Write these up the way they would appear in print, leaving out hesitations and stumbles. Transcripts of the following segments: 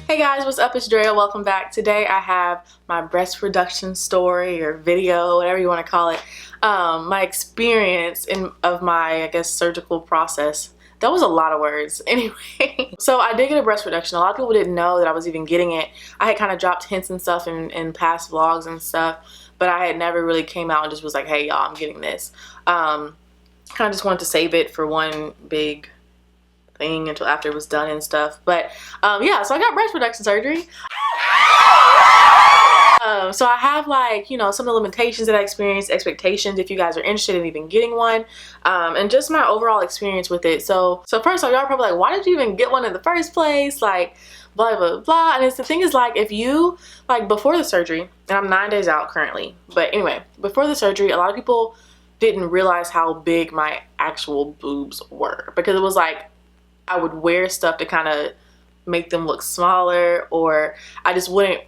Hey guys, what's up? It's Drea. Welcome back. Today I have my breast reduction story or video, whatever you want to call it. My experience of my, I guess, surgical process. That was a lot of words. Anyway, so I did get a breast reduction. A lot of people didn't know that I was even getting it. I had kind of dropped hints and stuff in past vlogs and stuff, but I had never really came out and just was like, hey y'all, I'm getting this. Kind of just wanted to save it for one big thing until after it was done and stuff. But yeah, so I got breast reduction surgery. So I have, like, you know, some of the limitations that I experienced, expectations if you guys are interested in even getting one, and just my overall experience with it. So first off, y'all are probably like, why did you even get one in the first place? Like, blah blah blah. And the thing is, like, if you, like, before the surgery, and I'm 9 days out currently, but anyway, before the surgery, a lot of people didn't realize how big my actual boobs were, because it was like I would wear stuff to kind of make them look smaller, or I just wouldn't,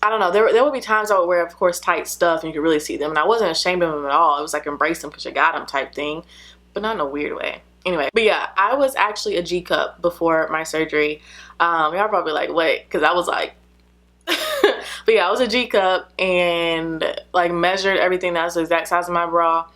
I don't know, there would be times I would wear, of course, tight stuff and you could really see them, and I wasn't ashamed of them at all. It was like, embrace them because you got them type thing, but not in a weird way. Anyway, but yeah, I was actually a G cup before my surgery. Y'all probably like, wait, because I was like but yeah, I was a G cup and like measured everything that's the exact size of my bra.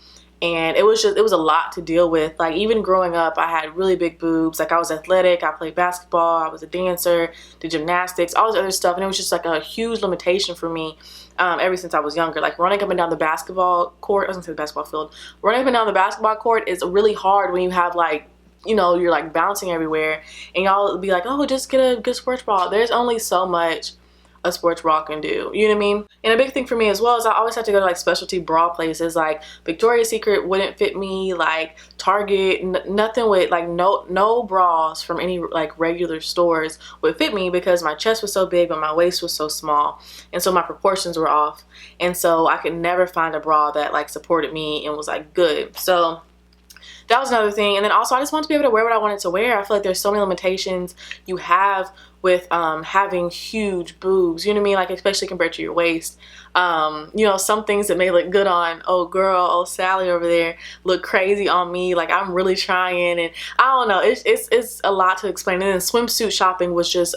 And it was a lot to deal with. Like, even growing up, I had really big boobs. Like, I was athletic, I played basketball, I was a dancer, did gymnastics, all this other stuff. And it was just like a huge limitation for me ever since I was younger. Like, running up and down the basketball court, I was gonna say the basketball field. Running up and down the basketball court is really hard when you have, like, you know, you're like bouncing everywhere. And y'all be like, oh, just get a good sports bra. There's only so much a sports bra can do, you know what I mean? And a big thing for me as well is I always had to go to like specialty bra places. Like Victoria's Secret wouldn't fit me, like Target, nothing with, like, no bras from any like regular stores would fit me, because my chest was so big but my waist was so small, and so my proportions were off, and so I could never find a bra that like supported me and was like good. So that was another thing. And then also, I just wanted to be able to wear what I wanted to wear. I feel like there's so many limitations you have with having huge boobs, you know what I mean? Like, especially compared to your waist. You know, some things that may look good on, oh girl, oh Sally over there, look crazy on me. Like, I'm really trying, and I don't know, it's a lot to explain. And then swimsuit shopping was just,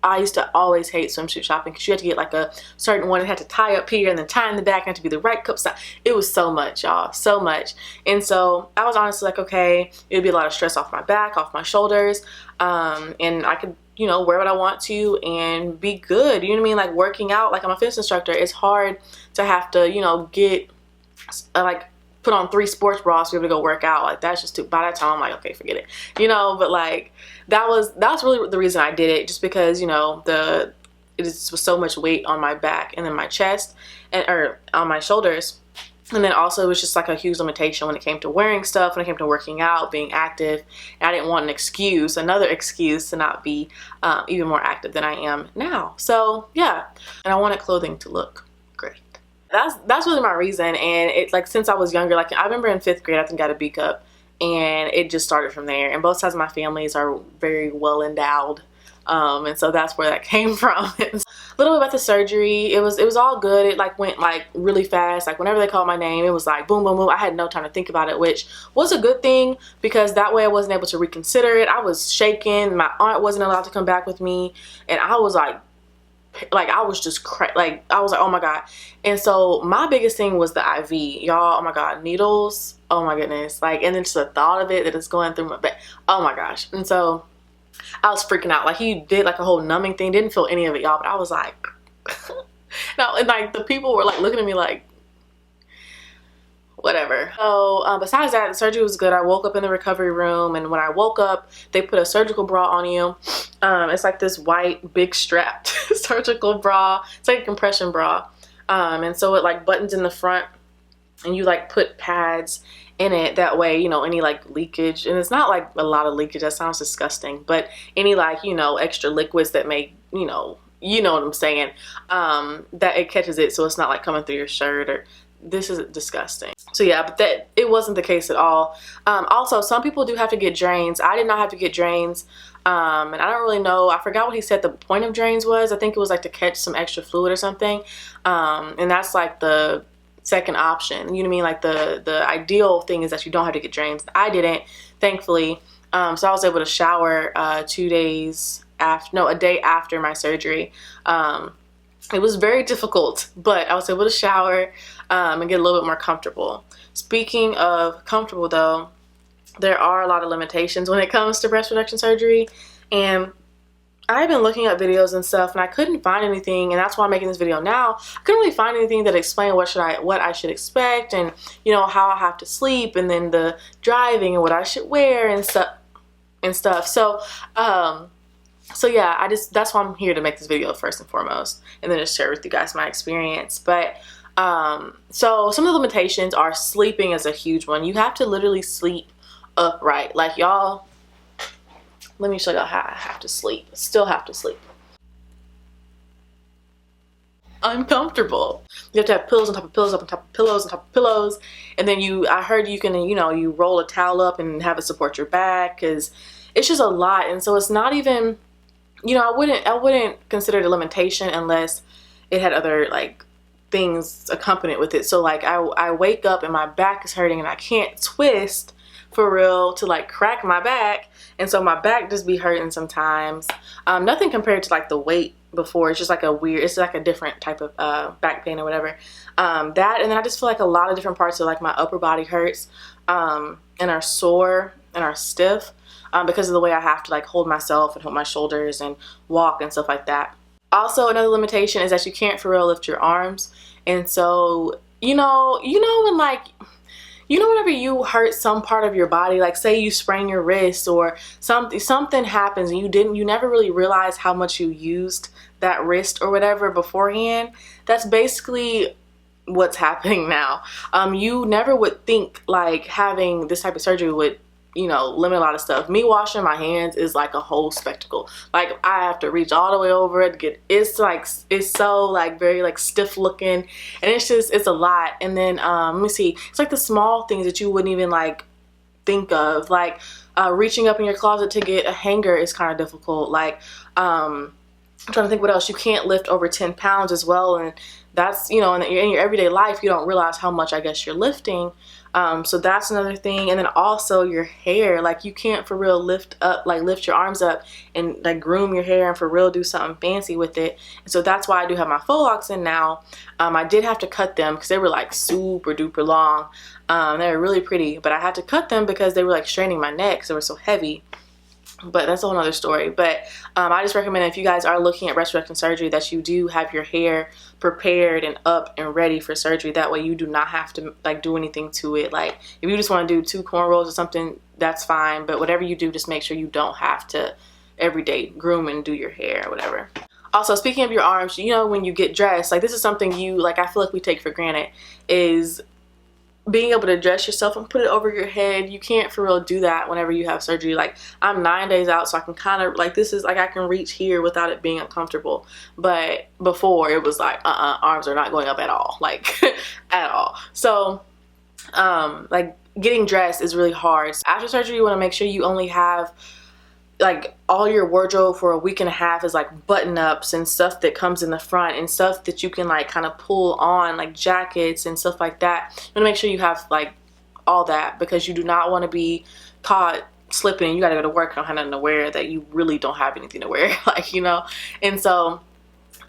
I used to always hate swimsuit shopping, because you had to get like a certain one. It had to tie up here and then tie in the back, and had to be the right cup size. It was so much, y'all, so much. And so I was honestly like, okay, it would be a lot of stress off my back, off my shoulders, and I could, you know, wear what I want to and be good, you know what I mean? Like, working out, like, I'm a fitness instructor, it's hard to have to, you know, get like put on 3 sports bras to be able to go work out. Like, that's just too, by that time I'm like, okay, forget it, you know. But like, that was really the reason I did it, just because, you know, it was so much weight on my back and then my chest, or on my shoulders. And then also, it was just like a huge limitation when it came to wearing stuff, when it came to working out, being active. And I didn't want another excuse to not be even more active than I am now. So yeah, and I wanted clothing to look great. That's really my reason. And it's like, since I was younger, like, I remember in 5th grade, I think I got a B cup, and it just started from there. And both sides of my families are very well endowed. And so that's where that came from. A little bit about the surgery. It was all good. It like went like really fast. Like, whenever they called my name, it was like boom, boom, boom. I had no time to think about it, which was a good thing, because that way I wasn't able to reconsider it. I was shaking. My aunt wasn't allowed to come back with me, and I was like I was just like, I was like, oh my God. And so my biggest thing was the IV, y'all. Oh my God, needles. Oh my goodness. Like, and then just the thought of it, that it's going through my back. Oh my gosh. And so I was freaking out. Like, he did like a whole numbing thing. Didn't feel any of it, y'all, but I was like no, and like the people were like looking at me like, whatever. So besides that, the surgery was good. I woke up in the recovery room, and when I woke up, they put a surgical bra on you. It's like this white big strapped surgical bra. It's like a compression bra, and so it like buttons in the front, and you like put pads in it, that way, you know, any like leakage, and it's not like a lot of leakage, that sounds disgusting, but any like, you know, extra liquids that may, you know what I'm saying, that it catches it, so it's not like coming through your shirt, or this is disgusting. So yeah, but that it wasn't the case at all. Also, some people do have to get drains. I did not have to get drains, and I don't really know, I forgot what he said the point of drains was. I think it was like to catch some extra fluid or something, and that's like the second option, you know what I mean? Like, the ideal thing is that you don't have to get drains. I didn't, thankfully. So I was able to shower 2 days after, no, a day after my surgery. It was very difficult, but I was able to shower and get a little bit more comfortable. Speaking of comfortable though, there are a lot of limitations when it comes to breast reduction surgery, and I've been looking at videos and stuff and I couldn't find anything, and that's why I'm making this video now. I couldn't really find anything that explained what I should expect, and you know, how I have to sleep, and then the driving and what I should wear and stuff. So yeah, that's why I'm here to make this video first and foremost, and then just share with you guys my experience. But so some of the limitations are sleeping is a huge one. You have to literally sleep upright. Like, y'all, let me show y'all how I have to sleep. Still have to sleep uncomfortable. You have to have pillows on top of pillows, up on top of pillows, on top of pillows, and then I heard you can, you know, you roll a towel up and have it support your back, because it's just a lot. And so it's not even, you know, I wouldn't consider it a limitation unless it had other like things accompanied with it. So like I wake up and my back is hurting and I can't twist for real to like crack my back, and so my back just be hurting sometimes. Nothing compared to like the weight before. It's just like it's like a different type of back pain or whatever. That, and then I just feel like a lot of different parts of like my upper body hurts and are sore and are stiff because of the way I have to like hold myself and hold my shoulders and walk and stuff like that. Also, another limitation is that you can't for real lift your arms. And so, you know when like, you know, whenever you hurt some part of your body, like say you sprain your wrist or something happens and you never really realize how much you used that wrist or whatever beforehand. That's basically what's happening now. You never would think like having this type of surgery would, you know, limit a lot of stuff. Me washing my hands is like a whole spectacle. Like I have to reach all the way over it to get, it's so like very like stiff looking, and it's a lot. And then let me see, it's like the small things that you wouldn't even like think of, like reaching up in your closet to get a hanger is kind of difficult. Like I'm trying to think what else. You can't lift over 10 pounds as well, and that's, you know, in your everyday life you don't realize how much I guess you're lifting. So that's another thing. And then also your hair, like you can't for real lift your arms up and like groom your hair and for real do something fancy with it. And so that's why I do have my faux locks in now. I did have to cut them because they were like super duper long. They were really pretty, but I had to cut them because they were like straining my neck because they were so heavy. But that's a whole nother story. But I just recommend if you guys are looking at breast reduction surgery that you do have your hair prepared and up and ready for surgery. That way you do not have to like do anything to it. Like if you just want to do 2 cornrows or something, that's fine. But whatever you do, just make sure you don't have to every day groom and do your hair or whatever. Also, speaking of your arms, you know, when you get dressed, like this is something I feel like we take for granted, is being able to dress yourself and put it over your head. You can't for real do that whenever you have surgery. Like I'm 9 days out, so I can kind of like, this is like I can reach here without it being uncomfortable. But before it was like arms are not going up at all, like at all. So like getting dressed is really hard. After surgery you want to make sure you only have like all your wardrobe for a week and a half is like button-ups and stuff that comes in the front and stuff that you can like kind of pull on, like jackets and stuff like that. You want to make sure you have like all that, because you do not want to be caught slipping. You got to go to work and don't have nothing to wear that you really don't have anything to wear, like, you know. And so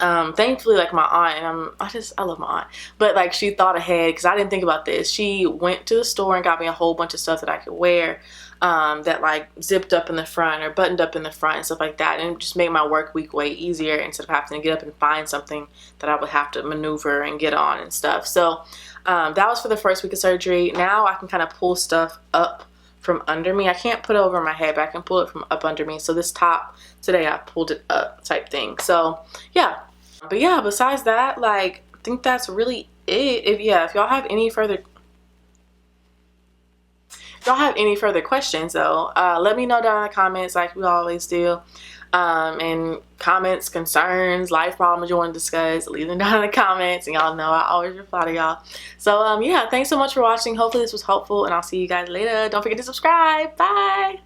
thankfully, like my aunt, and I love my aunt, but like she thought ahead because I didn't think about this. She went to the store and got me a whole bunch of stuff that I could wear that like zipped up in the front or buttoned up in the front and stuff like that, and it just made my work week way easier instead of having to get up and find something that I would have to maneuver and get on and stuff. So that was for the first week of surgery. Now I can kind of pull stuff up from under me. I can't put it over my head, but I can pull it from up under me. So this top today I pulled it up type thing. So yeah, but yeah, besides that, like I think that's really it. If y'all have any further questions though, let me know down in the comments like we always do. And comments, concerns, life problems you want to discuss, leave them down in the comments, and y'all know I always reply to y'all. So yeah, thanks so much for watching. Hopefully this was helpful, and I'll see you guys later. Don't forget to subscribe. Bye.